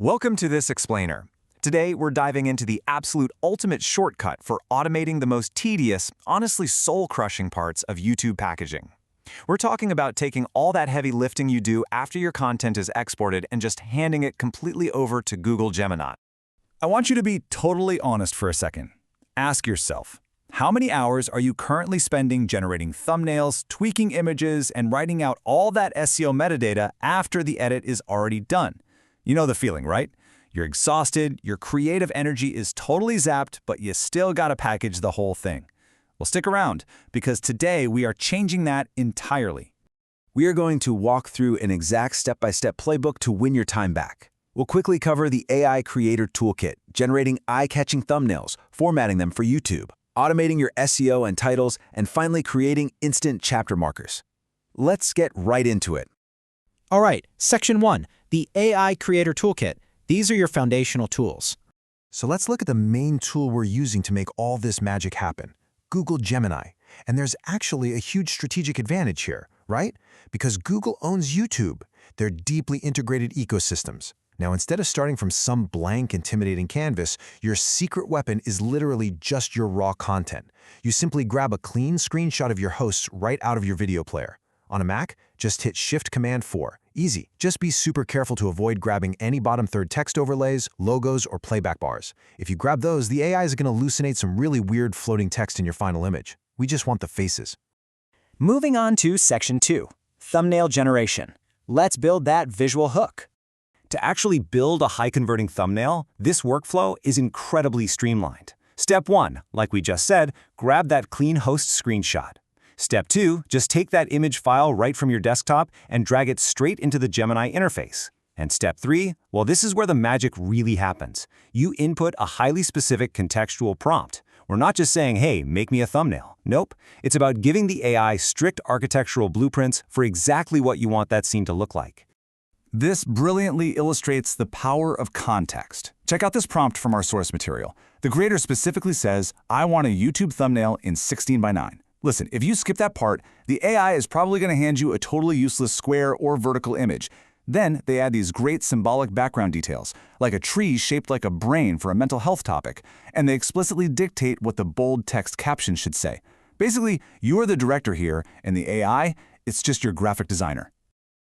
Welcome to this explainer. Today, we're diving into the absolute ultimate shortcut for automating the most tedious, honestly soul-crushing parts of YouTube packaging. We're talking about taking all that heavy lifting you do after your content is exported and just handing it completely over to Google Gemini. I want you to be totally honest for a second. Ask yourself, how many hours are you currently spending generating thumbnails, tweaking images, and writing out all that SEO metadata after the edit is already done? You know the feeling, right? You're exhausted, your creative energy is totally zapped, but you still gotta package the whole thing. Well, stick around, because today we are changing that entirely. We are going to walk through an exact step-by-step playbook to win your time back. We'll quickly cover the AI Creator Toolkit, generating eye-catching thumbnails, formatting them for YouTube, automating your SEO and titles, and finally creating instant chapter markers. Let's get right into it. All right, Section 1, the AI Creator Toolkit. These are your foundational tools. So let's look at the main tool we're using to make all this magic happen, Google Gemini. And there's actually a huge strategic advantage here, right? Because Google owns YouTube, their deeply integrated ecosystems. Now, instead of starting from some blank, intimidating canvas, your secret weapon is literally just your raw content. You simply grab a clean screenshot of your hosts right out of your video player. On a Mac, just hit Shift-Command-4. Easy. Just be super careful to avoid grabbing any bottom-third text overlays, logos, or playback bars. If you grab those, the AI is going to hallucinate some really weird floating text in your final image. We just want the faces. Moving on to Section 2, thumbnail generation. Let's build that visual hook. To actually build a high-converting thumbnail, this workflow is incredibly streamlined. Step 1, like we just said, grab that clean host screenshot. Step 2, just take that image file right from your desktop and drag it straight into the Gemini interface. And Step 3, well, this is where the magic really happens. You input a highly specific contextual prompt. We're not just saying, hey, make me a thumbnail. Nope, it's about giving the AI strict architectural blueprints for exactly what you want that scene to look like. This brilliantly illustrates the power of context. Check out this prompt from our source material. The creator specifically says, I want a YouTube thumbnail in 16:9. Listen, if you skip that part, the AI is probably going to hand you a totally useless square or vertical image. Then they add these great symbolic background details, like a tree shaped like a brain for a mental health topic, and they explicitly dictate what the bold text caption should say. Basically, you're the director here, and the AI, it's just your graphic designer.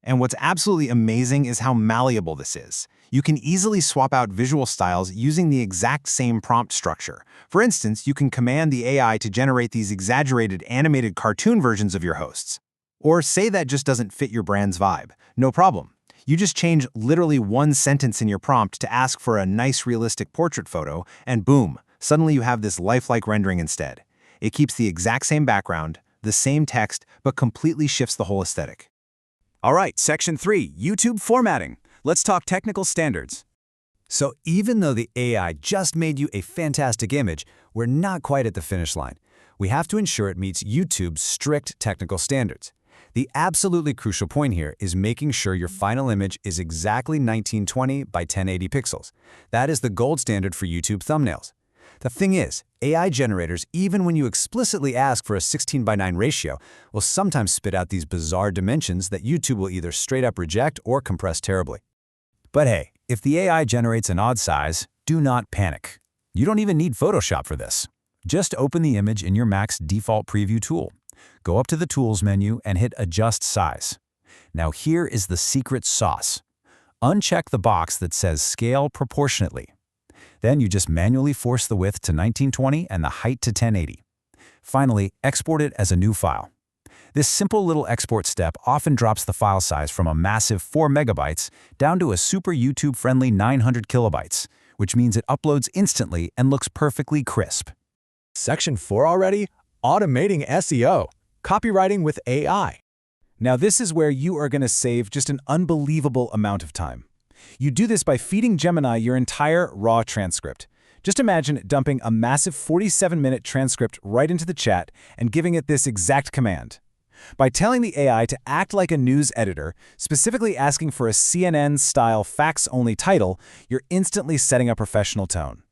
And what's absolutely amazing is how malleable this is. You can easily swap out visual styles using the exact same prompt structure. For instance, you can command the AI to generate these exaggerated animated cartoon versions of your hosts. Or say that just doesn't fit your brand's vibe. No problem. You just change literally one sentence in your prompt to ask for a nice realistic portrait photo, and boom, suddenly you have this lifelike rendering instead. It keeps the exact same background, the same text, but completely shifts the whole aesthetic. All right, Section 3, YouTube formatting. Let's talk technical standards. So even though the AI just made you a fantastic image, we're not quite at the finish line. We have to ensure it meets YouTube's strict technical standards. The absolutely crucial point here is making sure your final image is exactly 1920 by 1080 pixels. That is the gold standard for YouTube thumbnails. The thing is, AI generators, even when you explicitly ask for a 16:9 ratio, will sometimes spit out these bizarre dimensions that YouTube will either straight up reject or compress terribly. But hey, if the AI generates an odd size, do not panic. You don't even need Photoshop for this. Just open the image in your Mac's default preview tool. Go up to the Tools menu and hit Adjust Size. Now here is the secret sauce. Uncheck the box that says Scale Proportionately. Then you just manually force the width to 1920 and the height to 1080. Finally, export it as a new file. This simple little export step often drops the file size from a massive 4 megabytes down to a super YouTube-friendly 900 kilobytes, which means it uploads instantly and looks perfectly crisp. Section 4 already? Automating SEO. Copywriting with AI. Now this is where you are going to save just an unbelievable amount of time. You do this by feeding Gemini your entire raw transcript. Just imagine dumping a massive 47-minute transcript right into the chat and giving it this exact command. By telling the AI to act like a news editor, specifically asking for a CNN-style facts-only title, you're instantly setting a professional tone.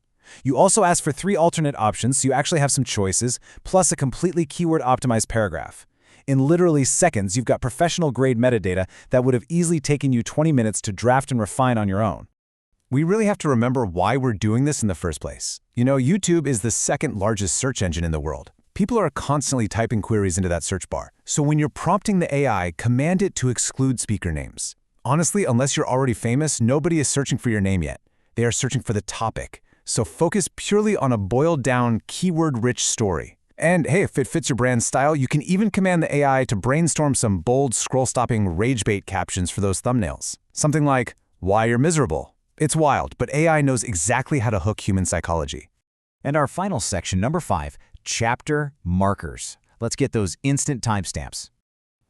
You also ask for 3 alternate options, so you actually have some choices, plus a completely keyword-optimized paragraph. In literally seconds, you've got professional-grade metadata that would have easily taken you 20 minutes to draft and refine on your own. We really have to remember why we're doing this in the first place. You know, YouTube is the second largest search engine in the world. People are constantly typing queries into that search bar. So when you're prompting the AI, command it to exclude speaker names. Honestly, unless you're already famous, nobody is searching for your name yet. They are searching for the topic. So focus purely on a boiled-down, keyword-rich story. And hey, if it fits your brand style, you can even command the AI to brainstorm some bold, scroll-stopping rage bait captions for those thumbnails. Something like, "Why you're miserable." It's wild, but AI knows exactly how to hook human psychology. And our final section, number 5, chapter markers. Let's get those instant timestamps.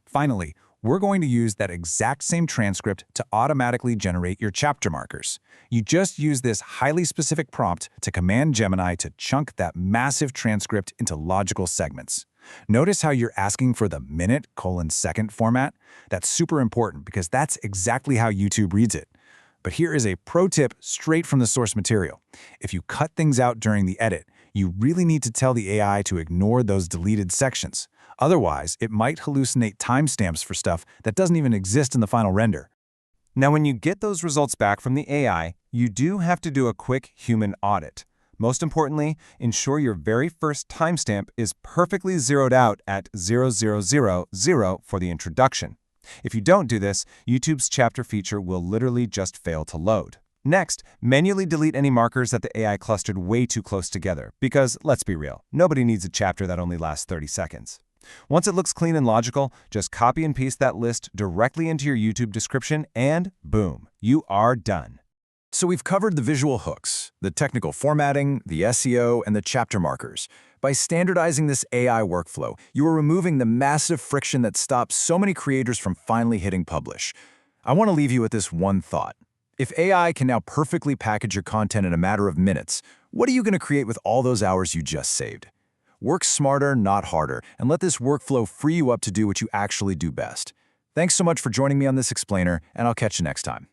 Finally, we're going to use that exact same transcript to automatically generate your chapter markers. You just use this highly specific prompt to command Gemini to chunk that massive transcript into logical segments. Notice how you're asking for the minute:second format? That's super important because that's exactly how YouTube reads it. But here is a pro tip straight from the source material. If you cut things out during the edit, you really need to tell the AI to ignore those deleted sections. Otherwise, it might hallucinate timestamps for stuff that doesn't even exist in the final render. Now, when you get those results back from the AI, you do have to do a quick human audit. Most importantly, ensure your very first timestamp is perfectly zeroed out at 0000 for the introduction. If you don't do this, YouTube's chapter feature will literally just fail to load. Next, manually delete any markers that the AI clustered way too close together, because let's be real, nobody needs a chapter that only lasts 30 seconds. Once it looks clean and logical, just copy and paste that list directly into your YouTube description and boom, you are done. So we've covered the visual hooks, the technical formatting, the SEO, and the chapter markers. By standardizing this AI workflow, you are removing the massive friction that stops so many creators from finally hitting publish. I want to leave you with this one thought. If AI can now perfectly package your content in a matter of minutes, what are you going to create with all those hours you just saved? Work smarter, not harder, and let this workflow free you up to do what you actually do best. Thanks so much for joining me on this explainer, and I'll catch you next time.